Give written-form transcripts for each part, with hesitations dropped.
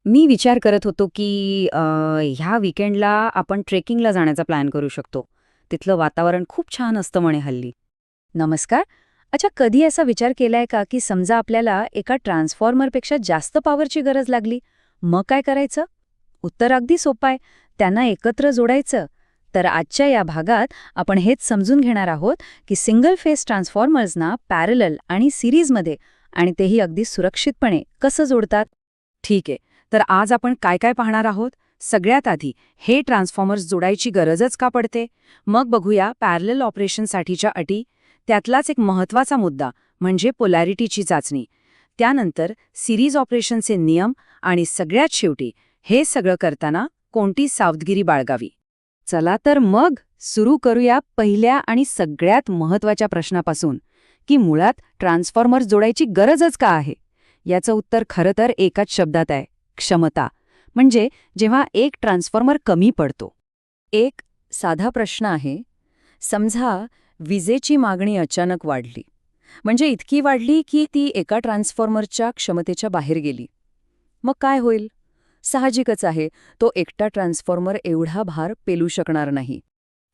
मी विचार करत होतो की ह्या वीकेंडला आपण ट्रेकिंगला जाण्याचा प्लॅन करू शकतो. तिथलं वातावरण खूप छान असतं म्हणे हल्ली. नमस्कार. अच्छा, कधी असा विचार केलाय का की समजा आपल्याला एका ट्रान्सफॉर्मरपेक्षा जास्त पॉवरची गरज लागली, मग काय करायचं? उत्तर अगदी सोपं आहे. त्यांना एकत्र जोडायचं. तर आजच्या या भागात आपण हेच समजून घेणार आहोत की सिंगल फेस ट्रान्सफॉर्मर्सना पॅरलल आणि सिरीजमध्ये, आणि तेही अगदी सुरक्षितपणे कसं जोडतात. ठीक आहे. तर आज आपण काय काय पाहणार आहोत? सगळ्यात आधी हे ट्रान्सफॉर्मर्स जोडायची गरजच का पडते? मग बघूया पॅरलल ऑपरेशनसाठीच्या अटी. त्यातलाच एक महत्त्वाचा मुद्दा म्हणजे पोलॅरिटीची चाचणी. त्यानंतर सिरीज ऑपरेशनचे नियम आणि सगळ्यात शेवटी हे सगळं करताना कोणती सावधगिरी बाळगावी. चला तर मग सुरू करूया पहिल्या आणि सगळ्यात महत्त्वाच्या प्रश्नापासून, की मुळात ट्रान्सफॉर्मर्स जोडायची गरजच का आहे? याचं उत्तर खरं तर एकाच शब्दात आहे: क्षमता. म्हणजे जेव्हा एक ट्रान्सफॉर्मर कमी पडतो. एक साधा प्रश्न आहे. समजा विजेची मागणी अचानक वाढली, म्हणजे इतकी वाढली की ती एका ट्रान्सफॉर्मरच्या क्षमतेच्या बाहेर गेली. मग काय होईल? साहजिकच आहे, तो एकटा ट्रान्सफॉर्मर एवढा भार पेलू शकणार नाही.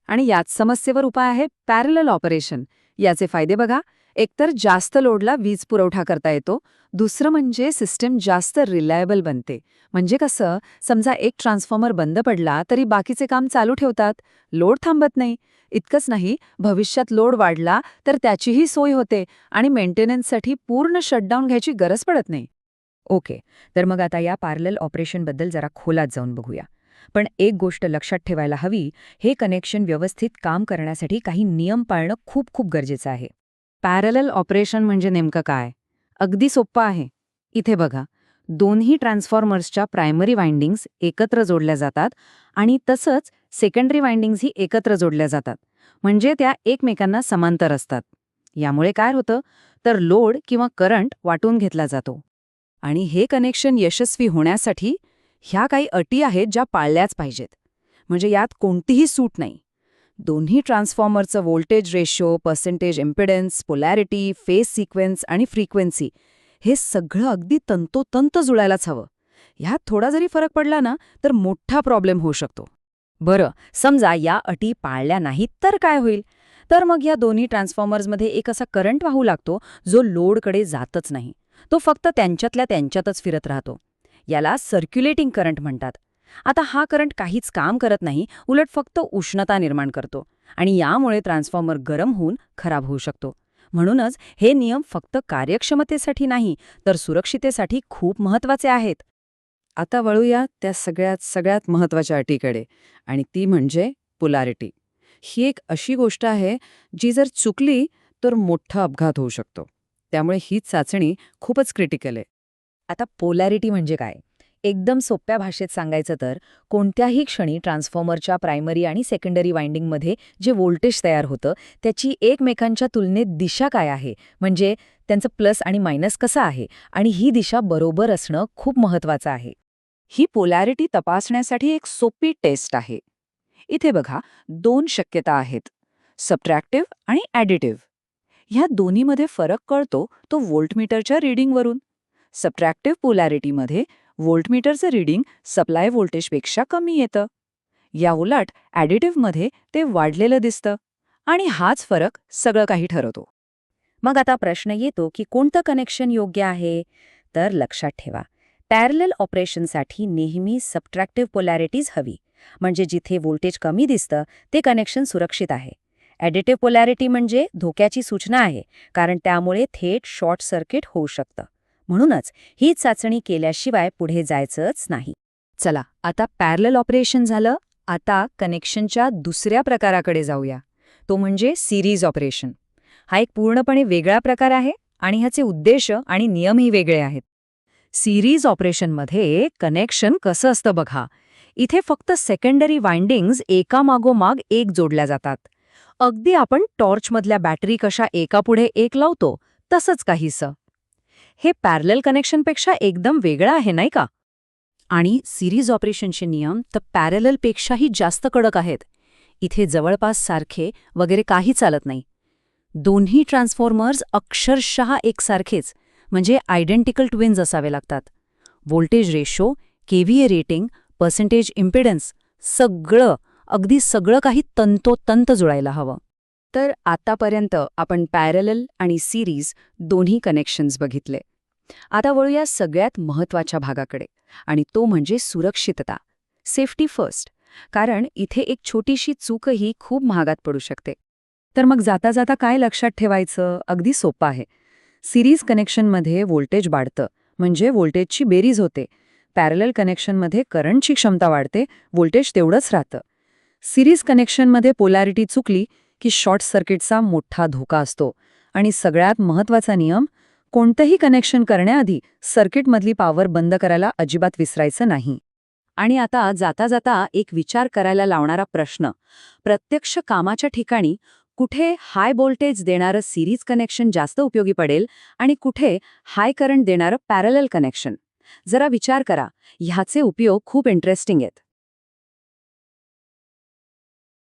आणि याच समस्येवर उपाय आहे पॅरलल ऑपरेशन. याचे फायदे बघा. एकतर जास्त लोडला वीज पुरवठा करता येतो. दुसरं म्हणजे सिस्टम जास्त रिलायबल बनते. म्हणजे कसं, समजा एक ट्रान्सफॉर्मर बंद पडला तरी बाकीचे काम चालू ठेवतात. लोड थांबत नाही. इतकंच नाही, भविष्यात लोड वाढला तर त्याचीही सोय होते आणि मेंटेनन्ससाठी पूर्ण शटडाऊन घ्यायची गरज पडत नाही. ओके. तर मग आता या पॅरलल ऑपरेशनबद्दल जरा खोलात जाऊन बघूया. पण एक गोष्ट लक्षात ठेवायला हवी, हे कनेक्शन व्यवस्थित काम करण्यासाठी काही नियम पाळणं खूप खूप गरजेचं आहे. पॅरलल ऑपरेशन म्हणजे नेमकं काय? अगदी सोप्पं आहे. इथे बघा, दोन्ही ट्रान्सफॉर्मर्सच्या प्रायमरी वाइंडिंग्स एकत्र जोडल्या जातात आणि तसंच सेकंडरी वाइंडिंग्सही एकत्र जोडल्या जातात. म्हणजे त्या एकमेकांना समांतर असतात. यामुळे काय होतं, तर लोड किंवा करंट वाटून घेतला जातो. आणि हे कनेक्शन यशस्वी होण्यासाठी ह्या काही अटी आहेत ज्या पाळल्याच पाहिजेत. म्हणजे यात कोणतीही सूट नाही. दोन्ही ट्रान्सफॉर्मरचं voltage ratio, percentage impedance, polarity, phase sequence आणि फ्रिक्वेन्सी हे सगळं अगदी तंतोतंत जुळायलाच हवं. ह्यात थोडा जरी फरक पडला ना, तर मोठा प्रॉब्लेम होऊ शकतो. बरं, समजा या अटी पाळल्या नाहीत तर काय होईल? तर मग या दोन्ही ट्रान्सफॉर्मर्समध्ये एक असा करंट वाहू लागतो जो लोडकडे जातच नाही. तो फक्त त्यांच्यातल्या त्यांच्यातच फिरत राहतो. याला सर्क्युलेटिंग करंट म्हणतात. आता हा करंट काहीच काम करत नाही, उलट फक्त उष्णता निर्माण करतो आणि यामुळे ट्रान्सफॉर्मर गरम होऊन खराब होऊ शकतो. म्हणूनच हे नियम फक्त कार्यक्षमतेसाठी नाही, तर सुरक्षितेसाठी खूप महत्त्वाचे आहेत. आता वळूया त्या सगळ्यात महत्त्वाच्या अटीकडे, आणि ती म्हणजे पोलॅरिटी. ही एक अशी गोष्ट आहे जी जर चुकली तर मोठा अपघात होऊ शकतो. त्यामुळे ही चाचणी खूपच क्रिटिकल आहे. आता पोलॅरिटी म्हणजे काय? एकदम सोप्या भाषेत सांगायचं तर, कोणत्याही क्षणी ट्रान्सफॉर्मरच्या प्रायमरी आणि सेकंडरी वाइंडिंगमध्ये जे व्होल्टेज तयार होतं त्याची एकमेकांच्या तुलनेत दिशा काय आहे, म्हणजे त्यांचं प्लस आणि मायनस कसं आहे, आणि ही दिशा बरोबर असणं खूप महत्त्वाचं आहे. ही पोलॅरिटी तपासण्यासाठी एक सोपी टेस्ट आहे. इथे बघा, दोन शक्यता आहेत: सबट्रॅक्टिव्ह आणि ॲडिटिव्ह. ह्या दोन्हीमध्ये फरक कळतो तो व्होल्टमीटरच्या रीडिंगवरून. सबट्रॅक्टिव्ह पोलॅरिटीमध्ये व्होल्टमीटरचं रीडिंग सप्लाय व्होल्टेजपेक्षा कमी येतं. या उलट ॲडिटिव्हमध्ये ते वाढलेलं दिसतं. आणि हाच फरक सगळं काही ठरवतो. मग आता प्रश्न येतो की कोणतं कनेक्शन योग्य आहे? तर लक्षात ठेवा, पॅरलल ऑपरेशनसाठी नेहमी सबट्रॅक्टिव्ह पोलॅरिटीज हवी. म्हणजे जिथे व्होल्टेज कमी दिसतं ते कनेक्शन सुरक्षित आहे. ॲडिटिव्ह पोलॅरिटी म्हणजे धोक्याची सूचना आहे, कारण त्यामुळे थेट शॉर्ट सर्किट होऊ शकतं. म्हणूनच ही चाचणी केल्याशिवाय पुढे जायचंच नाही. चला, आता पॅरलल ऑपरेशन झालं. आता कनेक्शनच्या दुसऱ्या प्रकाराकडे जाऊया. तो म्हणजे सिरीज ऑपरेशन. हा एक पूर्णपणे वेगळा प्रकार आहे आणि ह्याचे उद्देश आणि नियमही वेगळे आहेत. सिरीज ऑपरेशनमध्ये कनेक्शन कसं असतं बघा. इथे फक्त सेकंडरी वाइंडिंग्स एकामागोमाग एक जोडल्या जातात. अगदी आपण टॉर्चमधल्या बॅटरी कशा एकापुढे एक लावतो तसंच काहीसं. हे पॅरलल कनेक्शनपेक्षा एकदम वेगळं आहे, नाही का? आणि सिरीज ऑपरेशनचे नियम तर पॅरललपेक्षाही जास्त कडक आहेत. इथे जवळपास सारखे वगैरे काही चालत नाही. दोन्ही ट्रान्सफॉर्मर्स अक्षरशः एकसारखेच, म्हणजे आयडेंटिकल ट्विन्स असावे लागतात. Voltage ratio KVA rating, percentage impedance, अगदी सगळं काही तंतोतंत जुळायला हवं. तर आतापर्यंत आपण पॅरलल आणि सिरीज दोन्ही कनेक्शन्स बघितले. आता वळूया सगळ्यात महत्त्वाच्या भागाकडे, आणि तो म्हणजे सुरक्षितता, सेफ्टी फर्स्ट. कारण इथे एक छोटीशी चूकही खूप महागात पडू शकते. तर मग जाता जाता काय लक्षात ठेवायचं? अगदी सोपं आहे. सिरीज कनेक्शनमध्ये व्होल्टेज वाढतं, म्हणजे व्होल्टेजची बेरीज होते. पॅरलल कनेक्शनमध्ये करंटची क्षमता वाढते, व्होल्टेज तेवढंच राहतं. सिरीज कनेक्शनमध्ये पोलॅरिटी चुकली की शॉर्ट सर्किटचा मोठा धोका असतो. आणि सगळ्यात महत्त्वाचा नियम, कोणतंही कनेक्शन करण्याआधी सर्किटमधली पॉवर बंद करायला अजिबात विसरायचं नाही. आणि आता जाता जाता एक विचार करायला लावणारा प्रश्न, प्रत्यक्ष कामाच्या ठिकाणी कुठे हाय व्होल्टेज देणारं सिरीज कनेक्शन जास्त उपयोगी पडेल आणि कुठे हाय करंट देणारं पॅरलल कनेक्शन? जरा विचार करा, ह्याचे उपयोग खूप इंटरेस्टिंग आहेत.